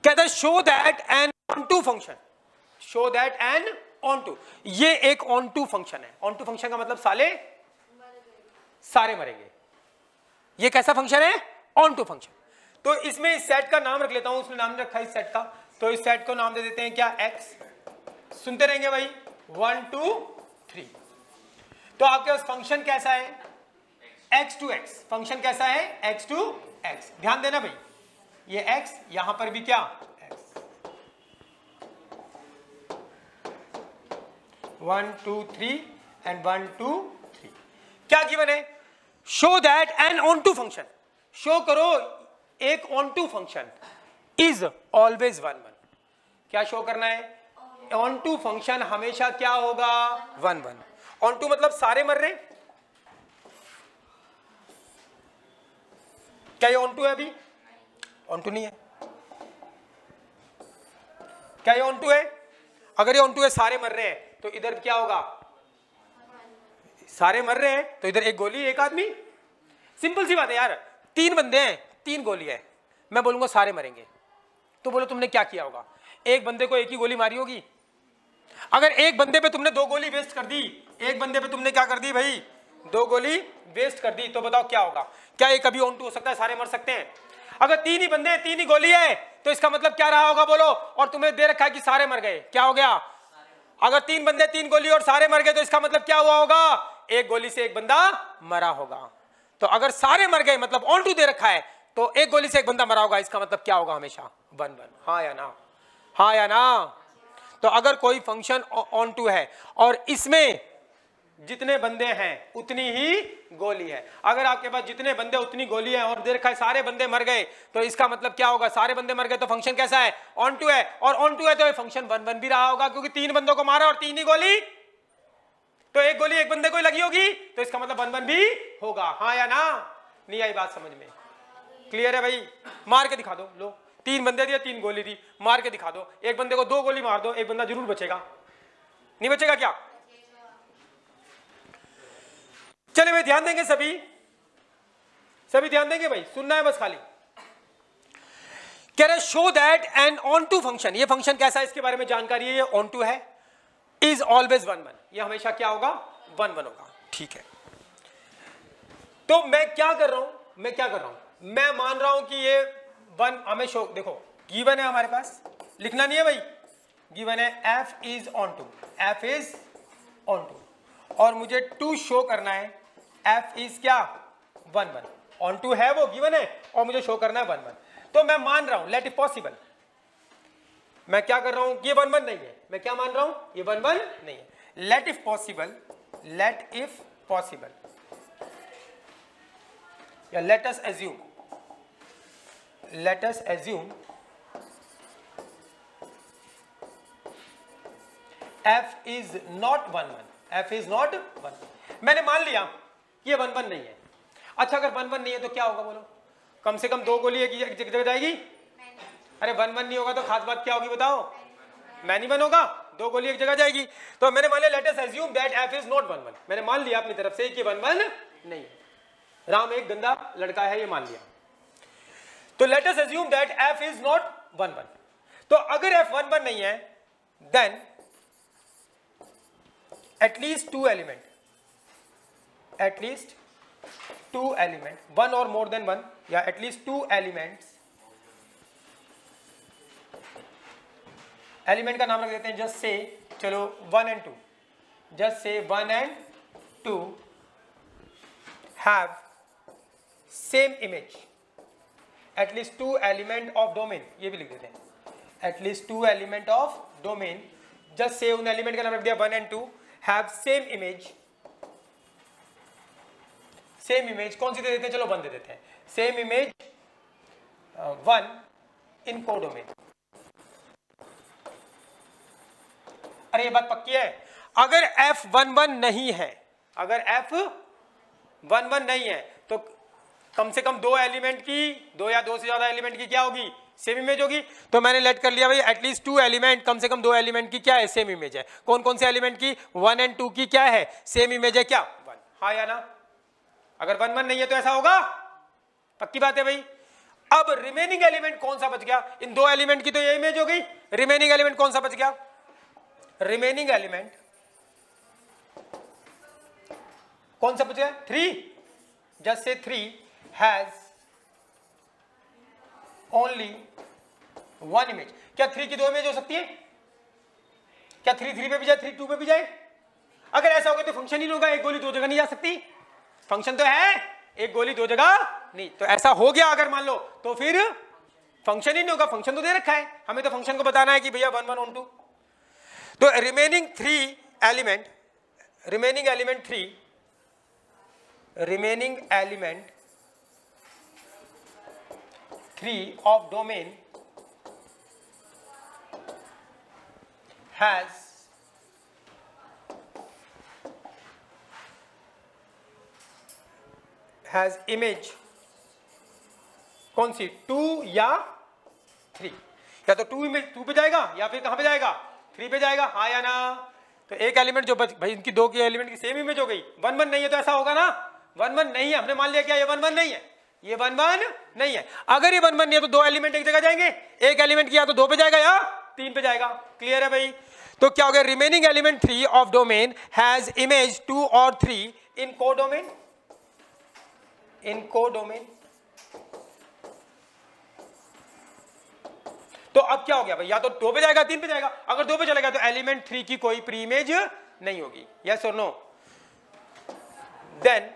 कहता है show that an onto function, show that an onto, ये एक ऑन टू फंक्शन है। ऑन टू फंक्शन का मतलब सारे मरेंगे। ये कैसा फंक्शन है? Onto function. तो इसमें इस सेट का नाम रख लेता हूं, उसने नाम रखा है इस सेट का, तो इस सेट को नाम दे देते हैं क्या? एक्स। सुनते रहेंगे भाई, 1 2 3। तो आपके पास फंक्शन कैसा है? x to x। फंक्शन कैसा है? x to x। ध्यान देना भाई, ये x, यहां पर भी क्या? x। 1 2 3 एंड 1 2 3। क्या गिवन है? Show that an onto function, show करो एक onto function is always 1 1। क्या शो करना है? ऑन टू फंक्शन हमेशा क्या होगा? 1 1। ऑन टू मतलब सारे मर रहे। क्या ये ऑन टू है? अभी ऑन टू नहीं है। क्या ये ऑन टू है? अगर ये ऑन टू है, सारे मर रहे हैं, तो इधर क्या होगा? सारे मर रहे हैं तो इधर एक गोली एक आदमी। सिंपल सी बात है यार, 3 बंदे हैं, 3 गोली है, मैं बोलूंगा सारे मरेंगे, तो बोलो तुमने क्या किया होगा? एक बंदे को एक ही गोली मारी होगी। अगर एक बंदे पे तुमने 2 गोली वेस्ट कर दी, एक बंदे पे तुमने क्या कर दी भाई? 2 गोली वेस्ट कर दी, तो बताओ क्या होगा? क्या ये कभी ऑन टू हो सकता है? सारे मर सकते हैं? अगर 3 ही बंदे हैं, 3 ही गोली है, तो इसका मतलब क्या रहा होगा बोलो? और तुम्हें दे रखा है कि सारे मर गए, क्या हो गया? अगर 3 बंदे 3 गोली और सारे मर गए, तो इसका मतलब क्या हुआ होगा? एक गोली से एक बंदा मरा होगा। तो अगर सारे मर गए मतलब ऑन टू दे रखा है, तो एक गोली से एक बंदा मरा होगा, इसका मतलब क्या होगा? हमेशा 1 1। हाँ या ना? हाँ या ना? तो अगर कोई फंक्शन ऑन टू है और इसमें जितने बंदे हैं उतनी ही गोली है, अगर आपके पास जितने बंदे उतनी गोली है और दे रखा है सारे बंदे मर गए, तो इसका मतलब क्या होगा? सारे बंदे मर गए, तो फंक्शन कैसा है? ऑन टू है। और ऑन टू है तो ये फंक्शन 1 1 भी रहा होगा, क्योंकि 3 बंदों को मारा और 3 ही गोली, तो एक गोली एक बंदे को लगी होगी, तो इसका मतलब 1 1 भी होगा। हाँ या ना? नहीं आई बात समझ में? क्लियर है भाई? मार के दिखा दो। लो 3 बंदे दिए, 3 गोली दी, मार के दिखा दो। एक बंदे को 2 गोली मार दो, एक बंदा जरूर बचेगा, नहीं बचेगा क्या? चले भाई, ध्यान देंगे सभी ध्यान देंगे भाई, सुनना है बस खाली। कह रहे show that an onto function, ये फंक्शन कैसा है इसके बारे में जानकारी है, ये ऑन टू है, इज ऑलवेज 1 1, ये हमेशा क्या होगा? 1 1 होगा। ठीक है, तो मैं क्या कर रहा हूं? मैं मान रहा हूं कि ये 1 हमें शो, देखो गिवन है हमारे पास, लिखना नहीं है भाई, गिवन है f इज ऑन टू, और मुझे 2 शो करना है, f इज क्या? 1 1। ऑन टू है, वो गिवन है, और मुझे शो करना है 1 1। तो मैं मान रहा हूं लेट इफ पॉसिबल, मैं क्या कर रहा हूं? ये 1 1 नहीं है, मैं क्या मान रहा हूं? ये 1 1 नहीं है। लेट इफ पॉसिबल या let us assume f is not 1 1, मैंने मान लिया ये 1 1 नहीं है। अच्छा, अगर 1 1 नहीं है तो क्या होगा बोलो? कम से कम 2 गोली एक जगह जाएगी। अरे 1 1 नहीं होगा तो खास बात क्या होगी बताओ? मैनी 1 होगा, 2 गोली एक जगह जाएगी। तो मैंने मान लिया let us assume that f is not 1 1, मैंने मान लिया अपनी तरफ से कि 1 1 नहीं है। राम एक गंदा लड़का है, ये मान लिया। तो let us assume that f is not 1 1। तो अगर f 1 1 नहीं है, then at least 2 element, 1 or more than 1, या at least 2 elements, एलिमेंट का नाम रख देते हैं, जस्ट से, चलो 1 and 2, just say 1 and 2 have same image, at least 2 element of domain, ये भी लिख देते हैं, at least 2 element of domain, just say उन एलिमेंट का नाम रख दिया 1 and 2 have same image, कौन सी दे देते हैं? चलो 1 दे देते हैं, same image 1 in codomain। अरे ये बात पक्की है, अगर f 1 1 नहीं है, तो कम से कम 2 एलिमेंट की, 2 या 2 से ज्यादा एलिमेंट की क्या होगी? सेम इमेज होगी। तो मैंने लेट कर लिया भाई एटलीस्ट 2 एलिमेंट, कम से कम 2 एलिमेंट की क्या है? सेम इमेज है। कौन कौन से एलिमेंट की? 1 and 2 की क्या है? सेम इमेज है क्या? 1। हाँ या ना? अगर 1 1 नहीं है तो ऐसा होगा, पक्की बात है भाई। अब रिमेनिंग एलिमेंट कौन सा बच गया? इन दो एलिमेंट की तो ये इमेज हो गई, रिमेनिंग एलिमेंट कौन सा बच गया? रिमेनिंग एलिमेंट कौन सा बच गया? 3. Just say 3 has only 1 image. क्या 3 की 2 इमेज हो सकती है? क्या 3 3 पे भी जाए, 3 2 पे भी जाए? अगर ऐसा होगा तो फंक्शन ही नहीं होगा, एक गोली दो जगह नहीं जा सकती. फंक्शन तो है, एक गोली दो जगह नहीं. तो ऐसा हो गया अगर मान लो, तो फिर फंक्शन ही नहीं होगा. फंक्शन तो दे रखा है, हमें तो फंक्शन को बताना है कि भैया 1 1 on 2. तो remaining element 3 of domain has image कौन सी? 2 या 3. या तो 2 इमेज 2 पे जाएगा या फिर कहां पे जाएगा? 3 पे जाएगा. हाँ या ना? तो एक एलिमेंट जो भाई इनकी दो की एलिमेंट की सेम इमेज हो गई. 1 1 नहीं है तो ऐसा होगा ना? 1 1 नहीं है, हमने मान लिया क्या ये 1 1 नहीं है, ये 1 1 नहीं है. अगर ये 1 1 नहीं है तो दो एलिमेंट एक जगह जाएंगे. एक एलिमेंट की या तो 2 पे जाएगा या 3 पे जाएगा. क्लियर है भाई? तो क्या हो गया? Remaining element 3 of domain has image 2 और 3 इन कोडोमेन. तो अब क्या हो गया भाई? या तो 2 पे जाएगा 3 पे जाएगा. अगर 2 पे चलेगा तो एलिमेंट 3 की कोई प्री इमेज नहीं होगी. यस और नो? देन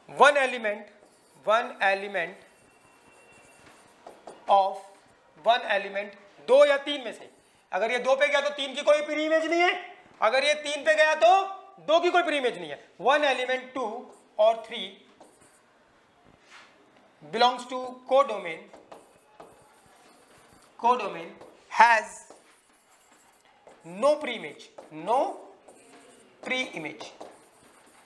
वन एलिमेंट दो या 3 में से, अगर ये 2 पे गया तो 3 की कोई प्री इमेज नहीं है. अगर ये 3 पे गया तो 2 की कोई प्री इमेज नहीं है. वन एलिमेंट 2 और 3 belongs to codomain has no pre-image.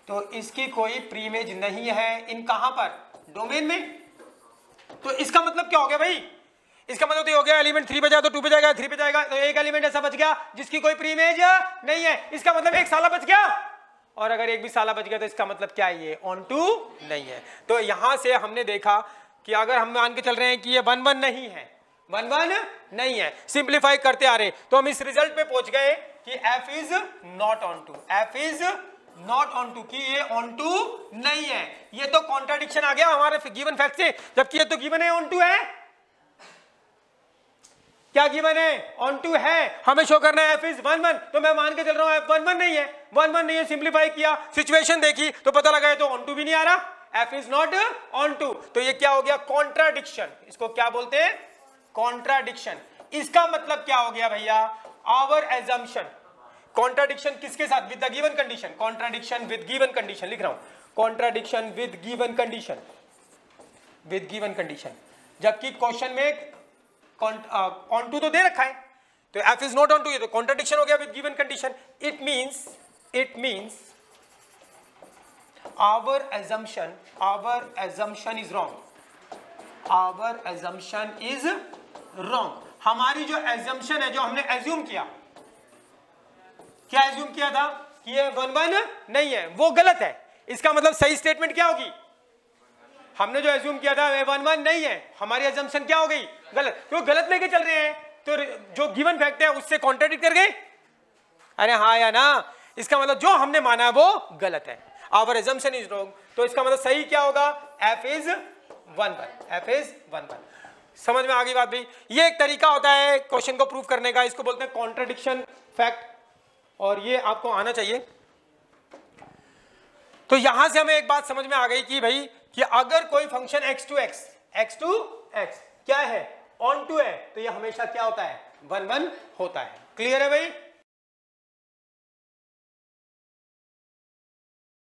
तो इसकी कोई प्री इमेज नहीं है. इन कहां पर? डोमेन में. तो इसका मतलब क्या हो गया भाई? इसका मतलब तो ये हो गया एलिमेंट 3 पे जाए तो 2 पे जाएगा, 3 पे जाएगा तो एक एलिमेंट ऐसा बच गया जिसकी कोई प्री इमेज नहीं है. इसका मतलब एक साला बच गया. और अगर एक भी साला बच गया तो इसका मतलब क्या है? ये ऑन टू नहीं है. तो यहां से हमने देखा कि अगर हम मान के चल रहे हैं कि ये 1 1 नहीं है, 1 1 नहीं है, सिंप्लीफाई करते आ रहे तो हम इस रिजल्ट पे पहुंच गए कि f is not onto, कि ये ऑन टू नहीं है. ये तो कॉन्ट्राडिक्शन आ गया हमारे गिवन फैक्ट से, जबकि ये तो गिवन है ऑन टू है. क्या गिवन है? ऑन टू है. हमें शो करना है f इज 1 1, तो मैं मान के चल रहा हूं f 1 1 नहीं है, 1 1 नहीं है. सिंप्लीफाई किया, सिचुएशन देखी तो पता लगा तो ऑन टू भी नहीं आ रहा, f is not onto. तो ये क्या हो गया? कॉन्ट्राडिक्शन. इसको क्या बोलते हैं? कॉन्ट्राडिक्शन. इसका मतलब क्या हो गया भैया? Our assumption. कॉन्ट्राडिक्शन किसके साथ? With the given condition. Contradiction with given condition लिख रहा हूं. Contradiction with given condition. जबकि क्वेश्चन में ऑन टू तो दे रखा है, तो f is not onto, ये तो कॉन्ट्राडिक्शन हो गया with given condition. It means our assumption is wrong. हमारी जो assumption है, जो हमने assume किया, क्या assume किया था कि ये 1 1 नहीं है, वो गलत है. इसका मतलब सही स्टेटमेंट क्या होगी? हमने जो assume किया था ये 1 1 नहीं है, हमारी assumption क्या हो गई? गलत. क्यों गलत लेके चल रहे हैं तो जो गिवन फैक्ट है उससे कॉन्ट्राडिक्ट कर गए. अरे हाँ या ना? इसका मतलब जो हमने माना है वो गलत है. Our assumption is wrong. तो इसका मतलब सही क्या होगा? f is 1 1. समझ में आ गई बात भाई? ये एक तरीका होता है क्वेश्चन को प्रूव करने का, इसको बोलते हैं कॉन्ट्रडिक्शन फैक्ट, और ये आपको आना चाहिए. तो यहां से हमें एक बात समझ में आ गई कि भाई कि अगर कोई फंक्शन x to x क्या है? ऑन टू है, तो ये हमेशा क्या होता है? 1 1 होता है. क्लियर है भाई?